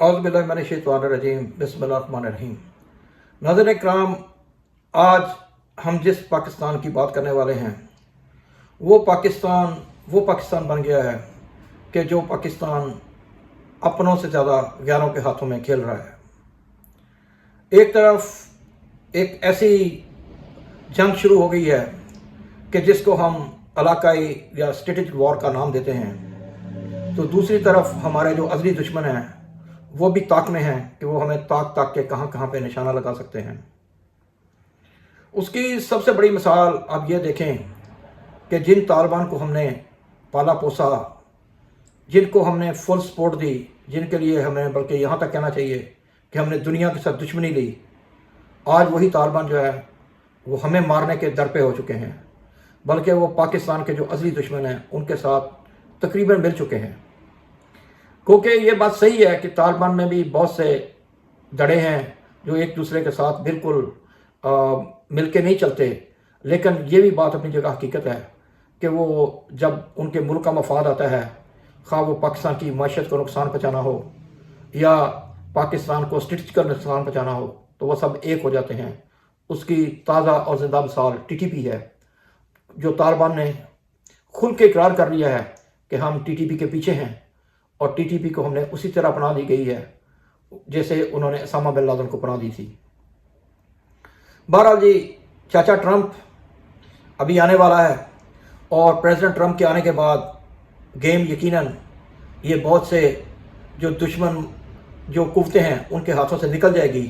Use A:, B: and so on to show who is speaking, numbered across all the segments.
A: औज़ुबिल्लाहिमिनश्शैतानिर्रजीम बिस्मिल्लाहिर्रहमानिर्रहीम। नाज़रीन इकराम, आज हम जिस पाकिस्तान की बात करने वाले हैं वो पाकिस्तान बन गया है कि जो पाकिस्तान अपनों से ज़्यादा गैरों के हाथों में खेल रहा है। एक तरफ एक ऐसी जंग शुरू हो गई है कि जिसको हम इलाकाई या स्ट्रेटेजिक वॉर का नाम देते हैं, तो दूसरी तरफ हमारे जो अज़ली दुश्मन हैं वो भी ताक में हैं कि वो हमें ताक के कहाँ कहाँ पे निशाना लगा सकते हैं। उसकी सबसे बड़ी मिसाल आप ये देखें कि जिन तालिबान को हमने पाला पोसा, जिनको हमने फुल सपोर्ट दी, जिनके लिए हमें बल्कि यहाँ तक कहना चाहिए कि हमने दुनिया के साथ दुश्मनी ली, आज वही तालिबान जो है वो हमें मारने के दर पे हो चुके हैं, बल्कि वो पाकिस्तान के जो अज़ली दुश्मन हैं उनके साथ तकरीबन मिल चुके हैं। क्योंकि ये बात सही है कि तालिबान में भी बहुत से धड़े हैं जो एक दूसरे के साथ बिल्कुल मिल के नहीं चलते, लेकिन ये भी बात अपनी जगह हकीकत है कि वो जब उनके मुल्क का मफाद आता है, खा वो पाकिस्तान की माशत को नुकसान पहुँचाना हो या पाकिस्तान को स्ट्रेटजिकल नुकसान पहुँचाना हो, तो वो सब एक हो जाते हैं। उसकी ताज़ा और ज़िंदा मिसाल TTP है, जो तालिबान ने खुल के इकरार कर लिया है कि हम TTP के पीछे हैं और TTP को हमने उसी तरह अपना दी गई है जैसे उन्होंने उसामा बिन लादेन को अपना दी थी। बहरहाल जी, चाचा ट्रंप अभी आने वाला है और प्रेसिडेंट ट्रंप के आने के बाद गेम यकीनन ये बहुत से जो दुश्मन जो कुव्वतें हैं उनके हाथों से निकल जाएगी,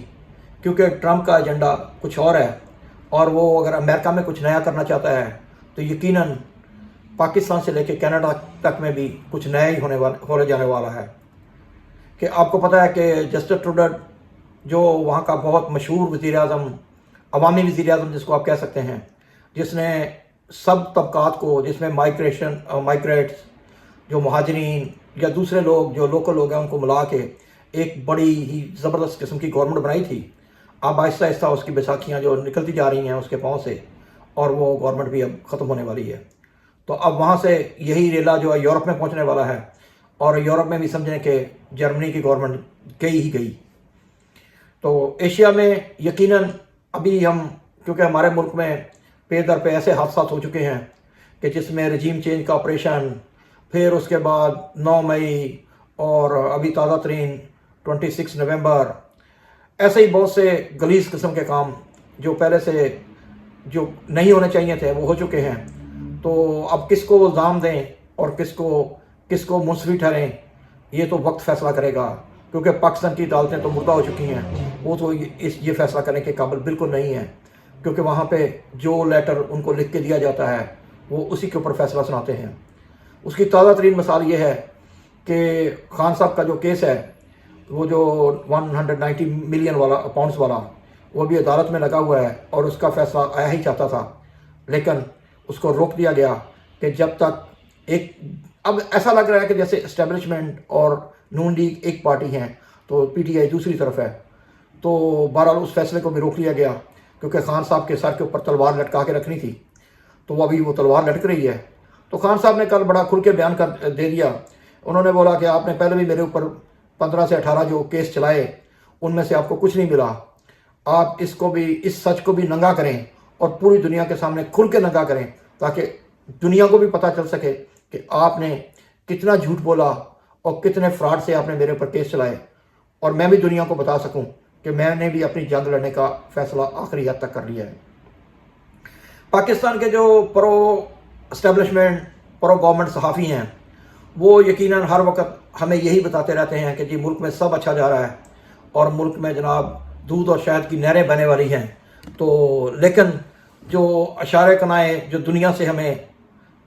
A: क्योंकि ट्रंप का एजेंडा कुछ और है और वो अगर अमेरिका में कुछ नया करना चाहता है तो यकीनन पाकिस्तान से लेकर कनाडा तक में भी कुछ नया ही होने जाने वाला है। कि आपको पता है कि जस्टिन ट्रूडो जो वहाँ का बहुत मशहूर वज़ीर-ए-आज़म, अवामी वज़ीर-ए-आज़म जिसको आप कह सकते हैं, जिसने सब तबकात को, जिसमें माइग्रेट्स जो महाजरीन या दूसरे लोग जो लोकल लोग हैं उनको मिला के एक बड़ी ही ज़बरदस्त किस्म की गवर्नमेंट बनाई थी। अब आहिस्ता आहिस्ता उसकी बैसाखियाँ जो निकलती जा रही हैं उसके पाँव से, और वो गवर्नमेंट भी अब ख़त्म होने वाली है। तो अब वहाँ से यही रेला जो है यूरोप में पहुँचने वाला है, और यूरोप में भी समझें कि जर्मनी की गवर्नमेंट गई ही गई। तो एशिया में यकीनन अभी हम, क्योंकि हमारे मुल्क में पे दर पे ऐसे हादसा हो चुके हैं कि जिसमें रजीम चेंज का ऑपरेशन, फिर उसके बाद 9 मई और अभी ताज़ा तरीन 26 नवंबर, ऐसे ही बहुत से गलीज़ किस्म के काम जो पहले से जो नहीं होने चाहिए थे वो हो चुके हैं। तो अब किसको इल्ज़ाम दें और किसको मुंसफी ठहरें, ये तो वक्त फ़ैसला करेगा, क्योंकि पाकिस्तान की अदालतें तो मुर्दा हो चुकी हैं। वो तो ये फ़ैसला करने के काबिल बिल्कुल नहीं है, क्योंकि वहाँ पे जो लेटर उनको लिख के दिया जाता है वो उसी के ऊपर फ़ैसला सुनाते हैं। उसकी ताज़ा तरीन मिसाल ये है कि खान साहब का जो केस है, वो जो 190 मिलियन पाउंड्स वाला, वो भी अदालत में लगा हुआ है और उसका फ़ैसला आया ही चाहता था, लेकिन उसको रोक दिया गया कि जब तक अब ऐसा लग रहा है कि जैसे इस्टेब्लिशमेंट और नून लीग एक पार्टी हैं तो PTI दूसरी तरफ है। तो बहरहाल उस फैसले को भी रोक लिया गया, क्योंकि खान साहब के सर के ऊपर तलवार लटका के रखनी थी, तो वो अभी वो तलवार लटक रही है। तो खान साहब ने कल बड़ा खुल के बयान कर दे दिया। उन्होंने बोला कि आपने पहले भी मेरे ऊपर 15 से 18 जो केस चलाए, उनमें से आपको कुछ नहीं मिला। आप इस सच को भी नंगा करें और पूरी दुनिया के सामने खुल के नंगा करें, ताकि दुनिया को भी पता चल सके कि आपने कितना झूठ बोला और कितने फ्रॉड से आपने मेरे ऊपर केस चलाए, और मैं भी दुनिया को बता सकूं कि मैंने भी अपनी जंग लड़ने का फैसला आखिरी हद तक कर लिया है। पाकिस्तान के जो प्रो एस्टेब्लिशमेंट, प्रो गवर्नमेंट सहाफ़ी हैं, वो यकीनन हर वक्त हमें यही बताते रहते हैं कि जी मुल्क में सब अच्छा जा रहा है और मुल्क में जनाब दूध और शहद की नहरें बहने वाली हैं। तो लेकिन जो अशारे कनाएँ जो दुनिया से हमें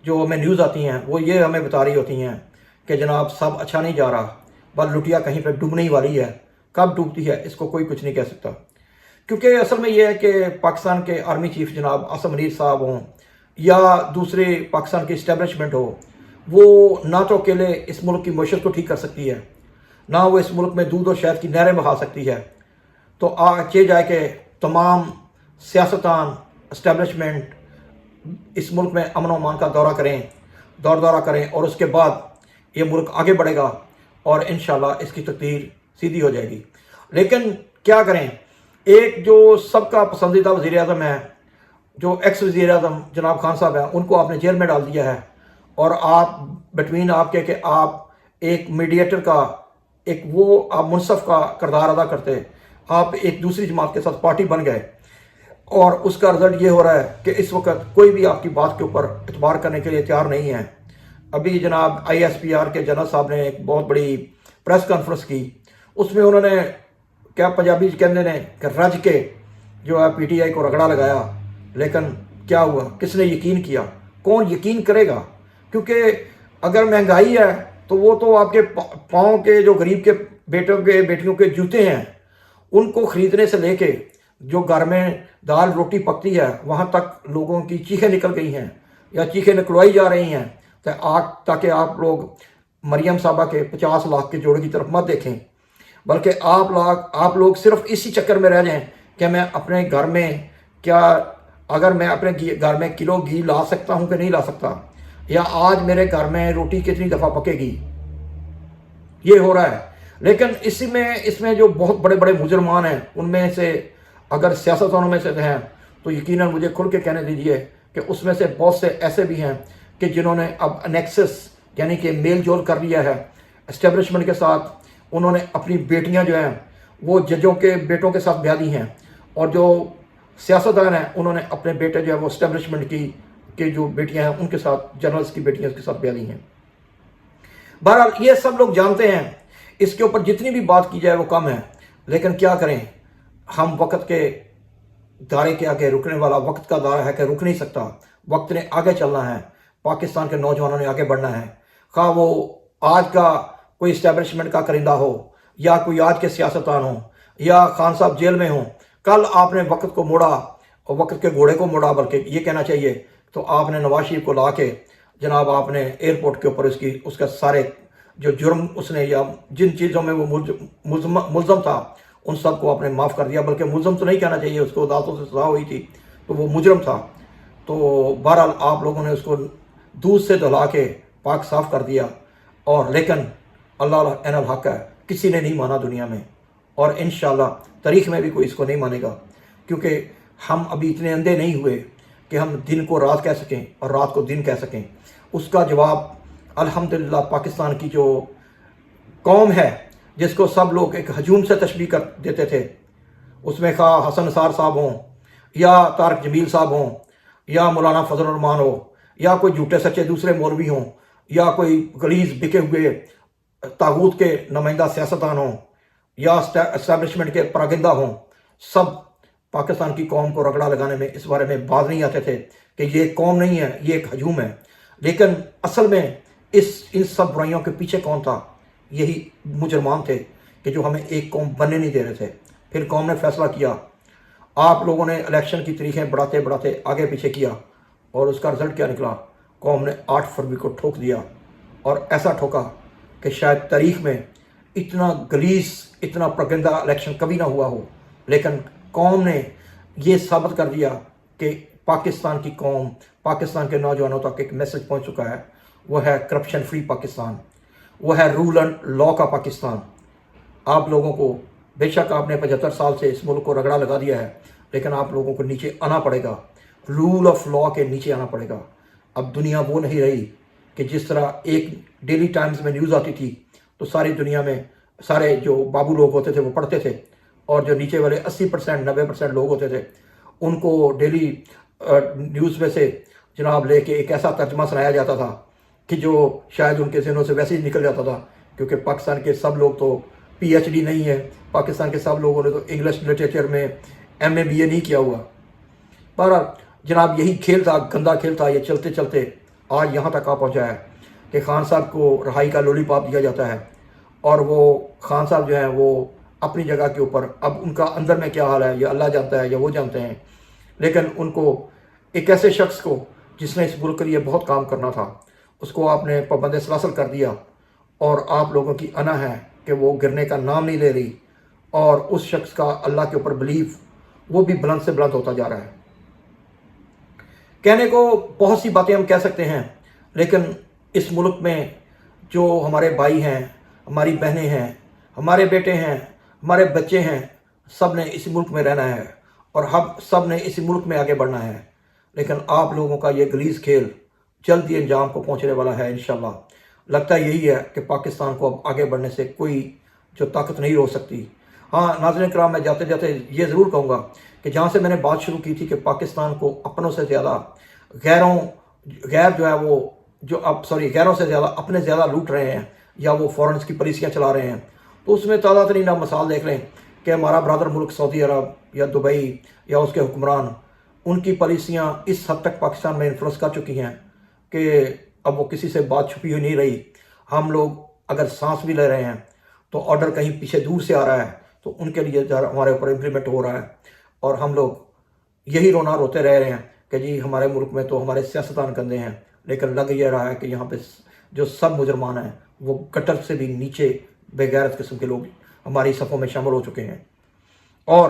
A: न्यूज़ आती हैं वो ये हमें बता रही होती हैं कि जनाब सब अच्छा नहीं जा रहा, बस लुटिया कहीं पर डूबने ही वाली है। कब डूबती है इसको कोई कुछ नहीं कह सकता, क्योंकि असल में ये है कि पाकिस्तान के आर्मी चीफ जनाब आसिम मुनीर साहब हों या दूसरे पाकिस्तान की इस्टेब्लिशमेंट हो, वो ना तो अकेले इस मुल्क की मईशत को ठीक कर सकती है, ना वो इस मुल्क में दूध और शहद की नहरें बहा सकती है। तो चाहिए जाए कि तमाम सियासतदान, इस्टेब्लिशमेंट इस मुल्क में अमन व अमान का दौरा करें और उसके बाद ये मुल्क आगे बढ़ेगा और इंशाल्लाह इसकी तकदीर सीधी हो जाएगी। लेकिन क्या करें, एक जो सबका पसंदीदा वज़ीर आज़म है, जो एक्स वज़ीर आज़म जनाब खान साहब हैं, उनको आपने जेल में डाल दिया है। और आप बिटवीन आपके कि आप एक मीडिएटर का, एक वो आप मुनसफ का किरदार अदा करते, आप एक दूसरी जमात के साथ पार्टी बन गए। और उसका रिजल्ट ये हो रहा है कि इस वक्त कोई भी आपकी बात के ऊपर एतबार करने के लिए तैयार नहीं है। अभी जनाब ISPR के जनरल साहब ने एक बहुत बड़ी प्रेस कॉन्फ्रेंस की, उसमें उन्होंने क्या पंजाबी कहते हैं कि रज के जो है PTI को रगड़ा लगाया। लेकिन क्या हुआ, किसने यकीन किया? कौन यकीन करेगा? क्योंकि अगर महंगाई है तो वो तो आपके पाँव के जो गरीब के बेटों के बेटियों के जूते हैं, उनको ख़रीदने से लेके जो घर में दाल रोटी पकती है वहाँ तक लोगों की चीखें निकल गई हैं या चीखें निकलवाई जा रही हैं। ताकि आप लोग मरियम साहबा के 50 लाख के जोड़े की तरफ मत देखें, बल्कि आप लोग सिर्फ इसी चक्कर में रह जाएं कि मैं अपने घर में क्या, अगर मैं अपने घर में किलो घी ला सकता हूं कि नहीं ला सकता, या आज मेरे घर में रोटी कितनी दफ़ा पकेगी, ये हो रहा है। लेकिन इसमें जो बहुत बड़े बड़े मुजरमान हैं, उनमें से अगर सियासतदानों में से हैं तो यकीनन मुझे खुल के कहने दीजिए कि उसमें से बहुत से ऐसे भी हैं कि जिन्होंने अब अनेक्सिस यानी कि मेल जोल कर लिया है एस्टेब्लिशमेंट के साथ। उन्होंने अपनी बेटियां जो हैं वो जजों के बेटों के साथ ब्याह दी हैं, और जो सियासतदान हैं उन्होंने अपने बेटे जो है वो एस्टेब्लिशमेंट की जो बेटियां हैं उनके साथ, जर्नल्स की बेटियां उसके साथ ब्याह दी हैं। बहरहाल ये सब लोग जानते हैं, इसके ऊपर जितनी भी बात की जाए वो कम है। लेकिन क्या करें, हम वक्त के दायरे के आगे रुकने वाला वक्त का दायरा है कि रुक नहीं सकता। वक्त ने आगे चलना है, पाकिस्तान के नौजवानों ने आगे बढ़ना है। खा वो आज का कोई इस्टेब्लिशमेंट का करिंदा हो या कोई आज के सियासतदान हो या खान साहब जेल में हो, कल आपने वक्त को मोड़ा और वक्त के घोड़े को मोड़ा, बल्कि ये कहना चाहिए तो आपने नवाज शरीफ को ला के जनाब आपने एयरपोर्ट के ऊपर उसका सारे जो जुर्म उसने या जिन चीज़ों में वो मुलजम था उन सब को आपने माफ़ कर दिया। बल्कि मुलजम तो नहीं कहना चाहिए, उसको अदालतों से सजा हुई थी तो वो मुजरम था। तो बहरहाल आप लोगों ने उसको दूध से धुला के पाक साफ कर दिया। और लेकिन अल्लाह एनल हक है, किसी ने नहीं माना दुनिया में, और इंशाअल्लाह तारीख़ में भी कोई इसको नहीं मानेगा, क्योंकि हम अभी इतने अंधे नहीं हुए कि हम दिन को रात कह सकें और रात को दिन कह सकें। उसका जवाब अल्हम्दुलिल्लाह पाकिस्तान की जो कौम है, जिसको सब लोग एक हजूम से तशबीह कर देते थे, उसमें खा हसन निसार साहब हों या तारक जमील साहब हों या मौलाना फजल रहमान हो या कोई झूठे सच्चे दूसरे मौलवी हों या कोई गलीज बिके हुए तागूत के नुमाइंदा सियासतदान हों या एस्टैब्लिशमेंट के परागिंदा हों, सब पाकिस्तान की कौम को रगड़ा लगाने में इस बारे में बात नहीं आते थे कि ये कौम नहीं है, ये एक हजूम है। लेकिन असल में इन सब बुराइयों के पीछे कौन था? यही मुजरमान थे कि जो हमें एक कौम बनने नहीं दे रहे थे। फिर कौम ने फैसला किया, आप लोगों ने इलेक्शन की तारीखें बढ़ाते बढ़ाते आगे पीछे किया, और उसका रिजल्ट क्या निकला? कौम ने 8 फरवरी को ठोक दिया, और ऐसा ठोका कि शायद तारीख में इतना गलीस, इतना प्रगंदा इलेक्शन कभी ना हुआ हो। लेकिन कौम ने ये साबित कर दिया कि पाकिस्तान की कौम, पाकिस्तान के नौजवानों तक एक मैसेज पहुंच चुका है, वो है करप्शन फ्री पाकिस्तान, वो है रूल एंड लॉ का पाकिस्तान। आप लोगों को बेशक आपने 75 साल से इस मुल्क को रगड़ा लगा दिया है, लेकिन आप लोगों को नीचे आना पड़ेगा, रूल ऑफ लॉ के नीचे आना पड़ेगा। अब दुनिया वो नहीं रही कि जिस तरह एक डेली टाइम्स में न्यूज़ आती थी तो सारी दुनिया में सारे जो बाबू लोग होते थे वो पढ़ते थे, और जो नीचे वाले 80% 90% लोग होते थे उनको डेली न्यूज़ में से जनाब लेके एक ऐसा तर्जमा सुनाया जाता था कि जो शायद उनके ज़हनों से वैसे ही निकल जाता था, क्योंकि पाकिस्तान के सब लोग तो PhD नहीं है, पाकिस्तान के सब लोगों ने तो इंग्लिश लिटरेचर में MA BA नहीं किया हुआ। पर जनाब यही खेल था, गंदा खेल था। ये चलते चलते आज यहाँ तक आ पहुँचा है कि खान साहब को रहाई का लॉलीपॉप दिया जाता है, और वो खान साहब जो हैं वो अपनी जगह के ऊपर, अब उनका अंदर में क्या हाल है ये अल्लाह जानता है या वो जानते हैं, लेकिन उनको एक ऐसे शख्स को जिसने इस मुल्क के लिए बहुत काम करना था, उसको आपने पाबंद सलासल कर दिया, और आप लोगों की अना है कि वो गिरने का नाम नहीं ले रही, और उस शख्स का अल्लाह के ऊपर बिलीफ वो भी बुलंद से बुलंद होता जा रहा है। कहने को बहुत सी बातें हम कह सकते हैं, लेकिन इस मुल्क में जो हमारे भाई हैं, हमारी बहनें हैं, ہمارے بیٹے ہیں، ہمارے بچے ہیں، سب نے اسی ملک میں رہنا ہے اور ہم سب نے اسی ملک میں آگے بڑھنا ہے، لیکن آپ لوگوں کا یہ غلیظ کھیل جلد ہی انجام کو پہنچنے والا ہے انشاءاللہ۔ لگتا یہی ہے کہ پاکستان کو اب آگے بڑھنے سے کوئی جو طاقت نہیں روک سکتی۔ ہاں ناظرین کرام، میں جاتے جاتے یہ ضرور کہوں گا کہ جہاں سے میں نے بات شروع کی تھی کہ پاکستان کو اپنوں سے زیادہ غیروں سے زیادہ اپنے زیادہ لوٹ رہے ہیں، یا وہ فورنز کی پالیسیاں چلا رہے ہیں، تو اس میں تازہ ترین آپ مثال دیکھ لیں کہ ہمارا برادر ملک سعودی عرب یا دبئی یا اس کے حکمران، ان کی پالیسیاں اس حد تک پاکستان میں انفلوئنس کر چکی ہیں کہ اب وہ کسی سے بات چھپی ہوئی نہیں رہی۔ ہم لوگ اگر سانس بھی لے رہے ہیں تو آرڈر کہیں پیچھے دور سے آ رہا ہے تو ان کے لیے ہمارے اوپر امپلیمنٹ ہو رہا ہے، اور ہم لوگ یہی روتے رہ رہے ہیں کہ جی ہمارے ملک میں تو ہمارے سیاستدان گندے ہیں، لیکن لگ یہ رہا ہے کہ یہاں پہ جو سب مجرمان ہیں وہ گٹر سے بھی نیچے بے غیرت قسم کے لوگ ہماری صفوں میں شامل ہو چکے ہیں۔ اور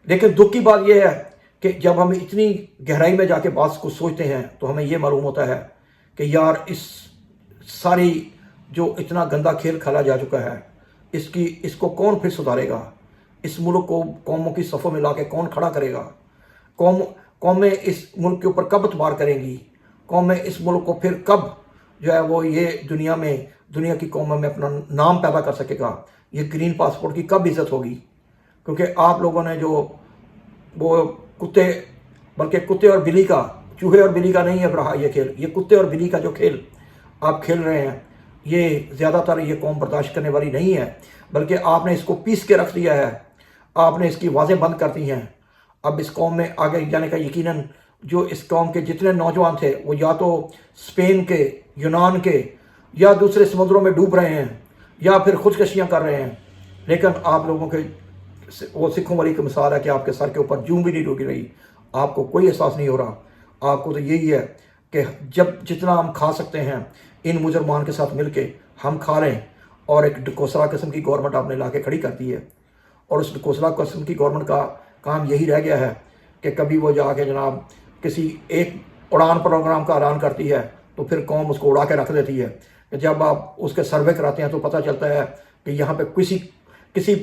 A: لیکن دکھ کی بات یہ ہے کہ جب ہم اتنی گہرائی میں جا کے بات کو سوچتے ہیں تو ہمیں یہ معلوم ہوتا ہے کہ یار اس ساری جو اتنا گندا کھیل کھیلا جا چکا ہے، اس کو کون پھر سدھارے گا؟ اس ملک کو قوموں کی صفوں میں لا کے کون کھڑا کرے گا؟ قومیں اس ملک کے اوپر کب اعتبار کریں گی؟ قومیں اس ملک کو پھر کب جو ہے وہ یہ دنیا کی قوموں میں اپنا نام پیدا کر سکے گا؟ یہ گرین پاسپورٹ کی کب عزت ہوگی؟ کیونکہ آپ لوگوں نے جو وہ کتے اور بلی کا، چوہے اور بلی کا نہیں ہے رہا یہ کھیل، یہ کتے اور بلی کا جو کھیل آپ کھیل رہے ہیں، یہ زیادہ تر یہ قوم برداشت کرنے والی نہیں ہے، بلکہ آپ نے اس کو پیس کے رکھ دیا ہے، آپ نے اس کی آوازیں بند کر دی ہیں۔ اب اس قوم میں آگے جانے کا یقیناً جو اس قوم کے جتنے نوجوان تھے وہ یا تو اسپین کے، یونان کے، یا دوسرے سمندروں میں ڈوب رہے ہیں، یا پھر خودکشیاں کر رہے ہیں، لیکن آپ لوگوں کے وہ سکھوں والی کی مثال ہے کہ آپ کے سر کے اوپر جوں بھی نہیں ڈوبی رہی، آپ کو کوئی احساس نہیں ہو رہا۔ آپ کو تو یہی ہے کہ جتنا ہم کھا سکتے ہیں ان مجرمان کے ساتھ مل کے ہم کھا لیں، اور ایک ڈکوسلا قسم کی گورنمنٹ آپ نے لا کے کھڑی کر دی ہے، اور اس ڈکوسلا قسم کی گورنمنٹ کا کام یہی رہ گیا ہے کہ کبھی وہ جا کے جناب کسی ایک اڑان پروگرام کا اعلان کرتی ہے تو پھر قوم اس کو اڑا کے رکھ دیتی ہے، کہ جب آپ اس کے سروے کراتے ہیں تو پتہ چلتا ہے کہ یہاں پہ کسی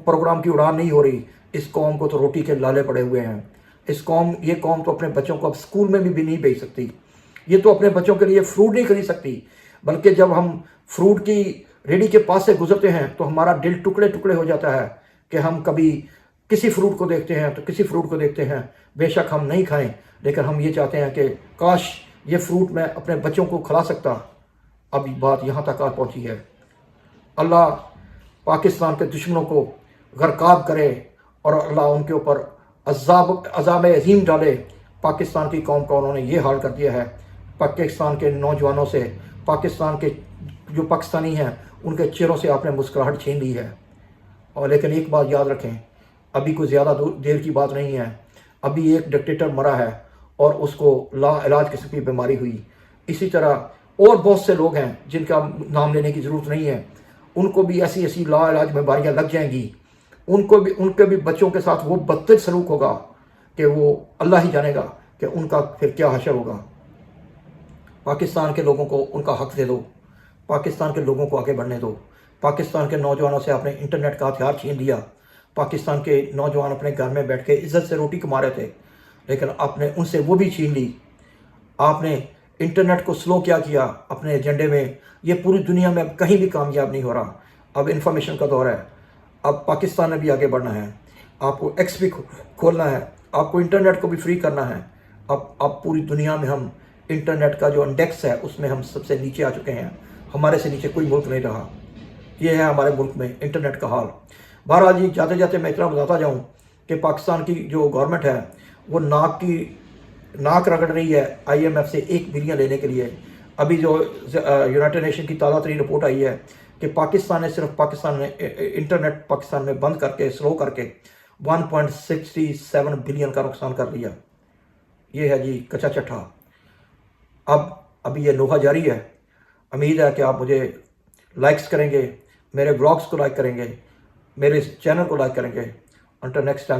A: پروگرام کی اڑان نہیں ہو رہی۔ اس قوم کو تو روٹی کے لالے پڑے ہوئے ہیں۔ یہ قوم تو اپنے بچوں کو اب اسکول میں بھی نہیں بھیج سکتی، یہ تو اپنے بچوں کے لیے فروٹ نہیں خرید سکتی، بلکہ جب ہم فروٹ کی ریڈی کے پاس سے گزرتے ہیں تو ہمارا دل ٹکڑے ٹکڑے ہو جاتا ہے کہ ہم کبھی کسی فروٹ کو دیکھتے ہیں تو کسی فروٹ کو دیکھتے ہیں، بے شک ہم نہیں کھائیں، لیکن ہم یہ چاہتے ہیں کہ کاش یہ فروٹ میں اپنے بچوں کو کھلا سکتا۔ اب بات یہاں تک آ پہنچی ہے۔ اللہ پاکستان کے دشمنوں کو غرقاب کرے اور اللہ ان کے اوپر عذاب عظیم ڈالے۔ پاکستان کی قوم کا انہوں نے یہ حال کر دیا ہے، پاکستان کے نوجوانوں سے، پاکستان کے جو پاکستانی ہیں ان کے چہروں سے آپ نے مسکراہٹ چھین لی ہے۔ اور لیکن ایک بات یاد رکھیں، ابھی کوئی زیادہ دیر کی بات نہیں ہے، ابھی ایک ڈکٹیٹر مرا ہے اور اس کو لا علاج قسم کی بیماری ہوئی، اسی طرح اور بہت سے لوگ ہیں جن کا نام لینے کی ضرورت نہیں ہے، ان کو بھی ایسی لا علاج بیماریاں لگ جائیں گی، ان کے بھی بچوں کے ساتھ وہ بدتر سلوک ہوگا کہ وہ اللہ ہی جانے گا کہ ان کا پھر کیا حشر ہوگا۔ پاکستان کے لوگوں کو ان کا حق دے دو، پاکستان کے لوگوں کو آگے بڑھنے دو۔ پاکستان کے نوجوانوں سے آپ نے انٹرنیٹ کا ہتھیار چھین لیا۔ پاکستان کے نوجوان اپنے گھر میں بیٹھ کے عزت سے روٹی کما رہے تھے، لیکن آپ نے ان سے وہ بھی چھین لی۔ آپ نے انٹرنیٹ کو سلو کیا اپنے ایجنڈے میں، یہ پوری دنیا میں اب کہیں بھی کامیاب نہیں ہو رہا۔ اب انفارمیشن کا دور ہے، اب پاکستان نے بھی آگے بڑھنا ہے، آپ کو ایکس بھی کھولنا ہے، آپ کو انٹرنیٹ کو بھی فری کرنا ہے۔ اب پوری دنیا میں ہم انٹرنیٹ کا جو انڈیکس ہے اس میں ہم سب سے نیچے آ چکے ہیں، ہمارے سے نیچے کوئی ملک نہیں رہا۔ یہ ہے ہمارے ملک میں انٹرنیٹ کا حال۔ بہرحال جی، جاتے جاتے میں اتنا بتاتا جاؤں کہ پاکستان کی جو گورنمنٹ ہے وہ ناک رگڑ رہی ہے آئی ایم ایف سے 1 بلین لینے کے لیے۔ ابھی جو یونائٹڈ نیشن کی تازہ ترین رپورٹ آئی ہے کہ پاکستان نے انٹرنیٹ پاکستان میں بند کر کے، سلو کر کے 1.67 بلین کا نقصان کر لیا۔ یہ ہے جی کچا چٹھا۔ ابھی یہ لوہا جاری ہے۔ امید ہے کہ آپ مجھے لائکس کریں گے، میرے بلاگس کو لائک کریں گے، میرے اس چینل کو لائک کریں گے۔ انٹر نیکسٹ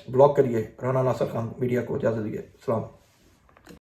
A: بلاگ کے لیے رانا ناصر خان میڈیا کو اجازت دیجیے۔ السلام۔